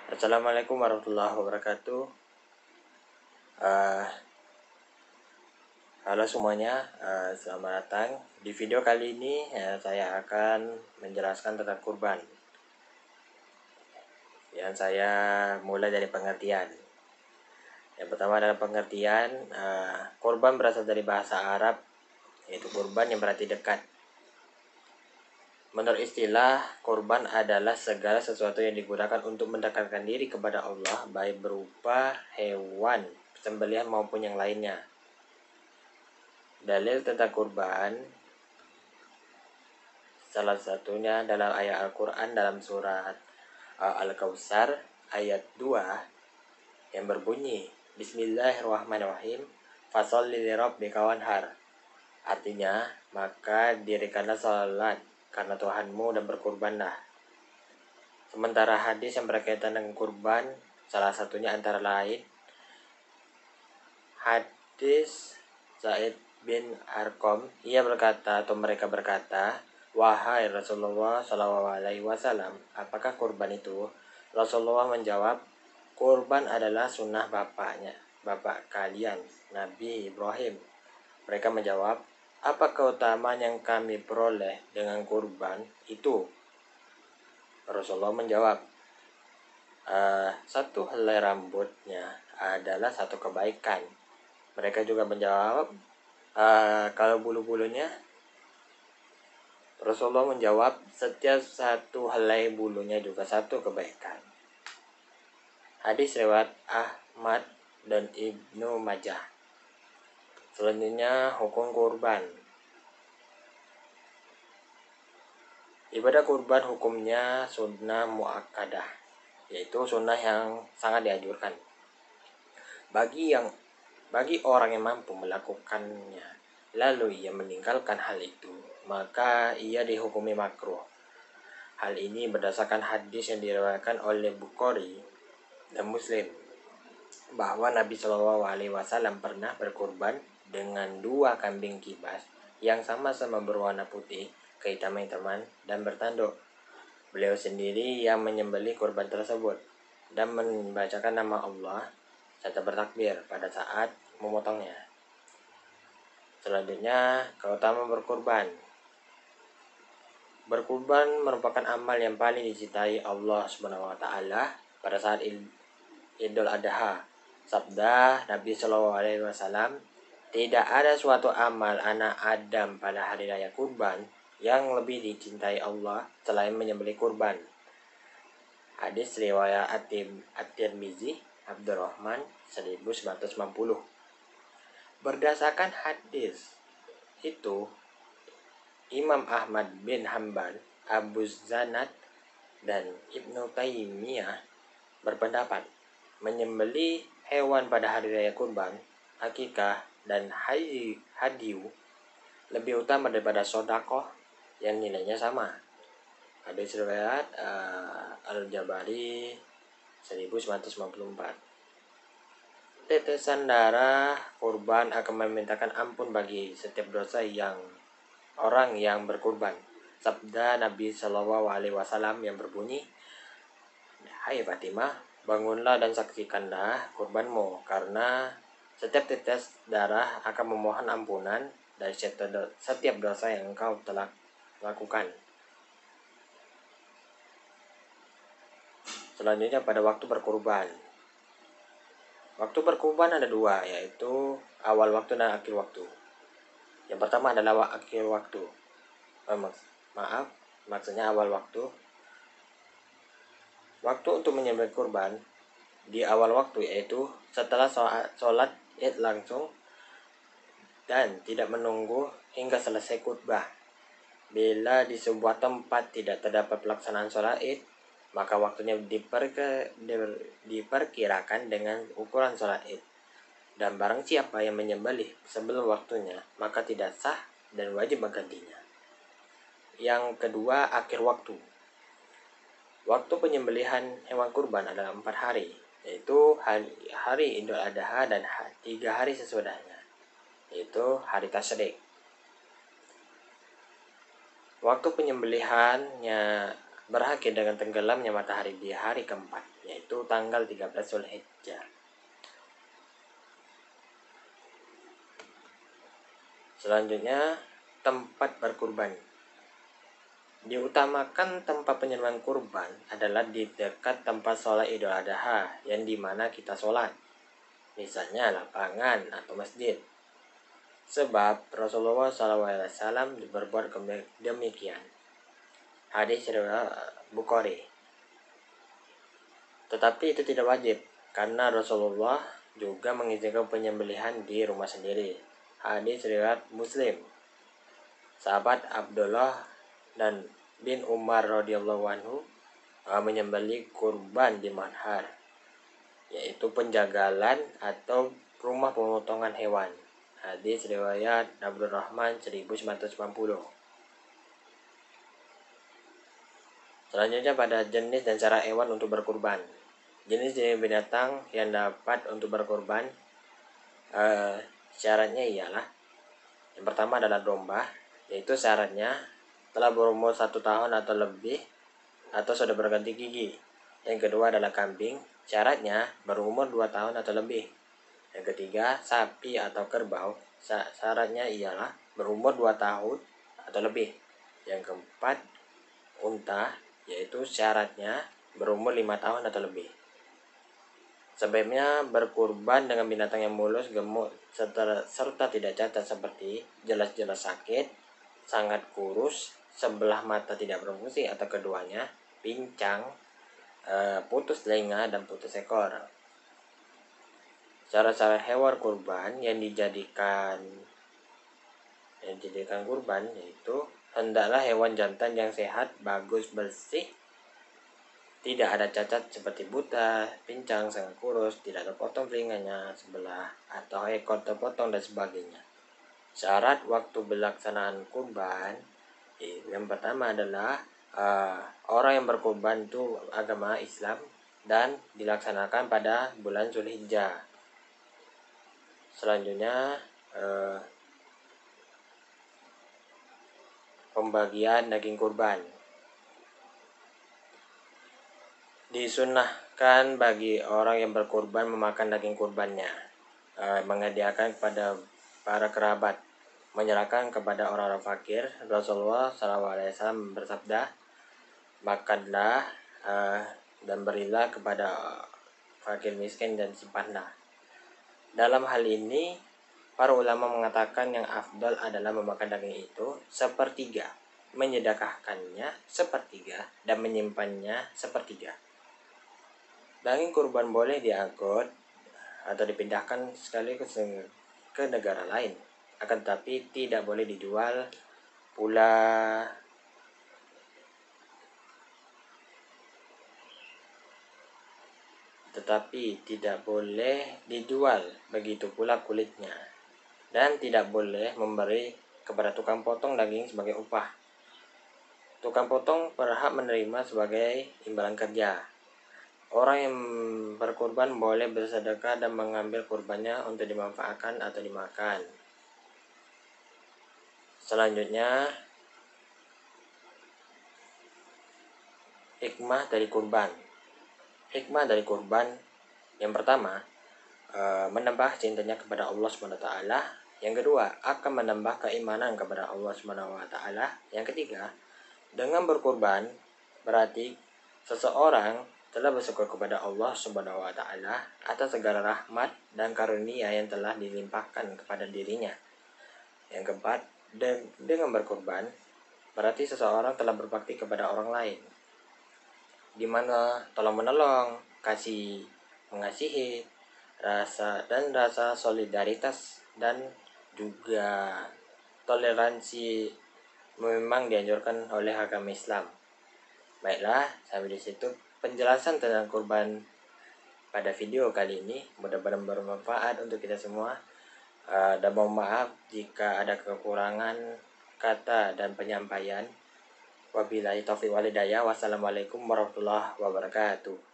Assalamualaikum warahmatullahi wabarakatuh. Halo semuanya, selamat datang. Di video kali ini saya akan menjelaskan tentang kurban. Yang saya mulai dari pengertian. Yang pertama adalah pengertian. Kurban berasal dari bahasa Arab, yaitu kurban yang berarti dekat. Menurut istilah, kurban adalah segala sesuatu yang digunakan untuk mendekatkan diri kepada Allah, baik berupa hewan sembelihan maupun yang lainnya. Dalil tentang kurban salah satunya dalam ayat Al-Quran dalam surat Al-Kautsar ayat 2 yang berbunyi Bismillahirrahmanirrahim Fasholli lirabbika wanhar. Artinya, maka dirikanlah salat karena Tuhanmu dan berkurbanlah. Sementara hadis yang berkaitan dengan kurban, salah satunya antara lain hadis Zaid bin Arqam, ia berkata atau mereka berkata, "Wahai Rasulullah SAW, apakah kurban itu?" Rasulullah menjawab, "Kurban adalah sunnah bapak kalian, Nabi Ibrahim." Mereka menjawab, "Apa keutamaan yang kami peroleh dengan kurban itu?" Rasulullah menjawab, "Satu helai rambutnya adalah satu kebaikan." Mereka juga menjawab, "Kalau bulu-bulunya?" Rasulullah menjawab, "Setiap satu helai bulunya juga satu kebaikan." Hadis riwayat Ahmad dan Ibnu Majah. Selanjutnya, hukum kurban. Ibadah kurban hukumnya sunnah muakkadah, yaitu sunnah yang sangat dianjurkan bagi orang yang mampu melakukannya, lalu ia meninggalkan hal itu, maka ia dihukumi makruh. Hal ini berdasarkan hadis yang diriwayatkan oleh Bukhari dan Muslim, bahwa Nabi SAW pernah berkurban dengan 2 kambing kibas yang sama-sama berwarna putih, kehitaman dan bertanduk. Beliau sendiri yang menyembelih kurban tersebut dan membacakan nama Allah serta bertakbir pada saat memotongnya. Selanjutnya, keutamaan berkurban. Berkurban merupakan amal yang paling dicintai Allah SWT pada saat Idul Adha. Sabda Nabi SAW, "Tidak ada suatu amal anak Adam pada hari raya kurban yang lebih dicintai Allah selain menyembelih kurban." Hadis riwayat At-Tirmizi, Abdurrahman 1990. Berdasarkan hadis itu, Imam Ahmad bin Hanbal, Abu Zanad, dan Ibnu Taimiyah berpendapat menyembelih hewan pada hari raya kurban, akikah, dan hadiu lebih utama daripada sedekah yang nilainya sama. Hadis riwayat Al-Jabari 1994. Tetesan darah kurban akan memintakan ampun bagi setiap dosa orang yang berkurban. Sabda Nabi SAW yang berbunyi, "Hai Fatimah, bangunlah dan saksikanlah kurbanmu, karena setiap tetes darah akan memohon ampunan dari setiap dosa yang engkau telah lakukan." Selanjutnya, pada waktu berkurban. Waktu berkurban ada 2, yaitu awal waktu dan akhir waktu. Yang pertama adalah akhir waktu. Maksudnya awal waktu. Waktu untuk menyembelih kurban di awal waktu, yaitu setelah sholat Id langsung dan tidak menunggu hingga selesai khutbah. Bila di sebuah tempat tidak terdapat pelaksanaan sholat Id, maka waktunya diperkirakan dengan ukuran sholat Id. Dan barang siapa yang menyembelih sebelum waktunya, maka tidak sah dan wajib menggantinya. Yang kedua, akhir waktu. Waktu penyembelihan hewan kurban adalah 4 hari, yaitu hari Idul Adha dan 3 hari sesudahnya, yaitu hari Tasyrik. Waktu penyembelihannya berakhir dengan tenggelamnya matahari di hari keempat, yaitu yaitu tanggal 13 Zulhijjah. Selanjutnya, tempat berkurban. Diutamakan tempat penyembelihan kurban adalah di dekat tempat sholat Idul Adha yang dimana kita sholat, misalnya lapangan atau masjid. Sebab Rasulullah SAW berbuat demikian. Hadis riwayat Bukhari. Tetapi itu tidak wajib, karena Rasulullah juga mengizinkan penyembelihan di rumah sendiri. Hadis riwayat Muslim. Sahabat Abdullah dan bin Umar radhiyallahu anhu menyembelih kurban di manhar, yaitu penjagalan atau rumah pemotongan hewan. Hadis riwayat Abdul Rahman 1990. Selanjutnya pada jenis dan cara hewan untuk berkurban. Jenis-jenis binatang yang dapat untuk berkurban, syaratnya ialah yang pertama adalah domba, yaitu syaratnya telah berumur 1 tahun atau lebih atau sudah berganti gigi. Yang kedua adalah kambing, syaratnya berumur 2 tahun atau lebih. Yang ketiga, sapi atau kerbau, syaratnya ialah berumur 2 tahun atau lebih. Yang keempat, unta, yaitu syaratnya berumur 5 tahun atau lebih. Sebabnya berkurban dengan binatang yang mulus, gemuk, serta tidak cacat seperti jelas-jelas sakit, sangat kurus, sebelah mata tidak berfungsi atau keduanya, pincang, putus telinga, dan putus ekor. Cara-cara hewan kurban yang dijadikan kurban yaitu hendaklah hewan jantan yang sehat, bagus, bersih, tidak ada cacat seperti buta, pincang, sangat kurus, tidak terpotong telinganya sebelah atau ekor terpotong dan sebagainya. Syarat waktu pelaksanaan kurban yang pertama adalah orang yang berkurban itu agama Islam dan dilaksanakan pada bulan Zulhijjah. Selanjutnya pembagian daging kurban. Disunnahkan bagi orang yang berkurban memakan daging kurbannya, menghadiahkan kepada para kerabat, menyerahkan kepada orang-orang fakir. Rasulullah SAW bersabda, makanlah dan berilah kepada fakir miskin dan simpanlah. Dalam hal ini, para ulama mengatakan yang afdal adalah memakan daging itu sepertiga, menyedekahkannya sepertiga, dan menyimpannya sepertiga. Daging kurban boleh diangkut atau dipindahkan sekaligus ke negara lain, akan tetapi tidak boleh dijual pula. Begitu pula kulitnya, dan tidak boleh memberi kepada tukang potong daging sebagai upah. Tukang potong berhak menerima sebagai imbalan kerja. Orang yang berkurban boleh bersedekah dan mengambil kurbannya untuk dimanfaatkan atau dimakan. Selanjutnya, hikmah dari kurban. Hikmah dari kurban yang pertama, menambah cintanya kepada Allah SWT. Yang kedua, akan menambah keimanan kepada Allah SWT. Yang ketiga, dengan berkurban berarti seseorang telah bersyukur kepada Allah SWT atas segala rahmat dan karunia yang telah dilimpahkan kepada dirinya. Yang keempat, dengan berkurban berarti seseorang telah berbakti kepada orang lain, di mana tolong-menolong, kasih mengasihi, rasa solidaritas dan juga toleransi memang dianjurkan oleh agama Islam. Baiklah, sampai di situ penjelasan tentang kurban pada video kali ini. Mudah-mudahan bermanfaat untuk kita semua, dan mohon maaf jika ada kekurangan kata dan penyampaian. Wabillahi taufiq wal hidayah. Wassalamualaikum warahmatullahi wabarakatuh.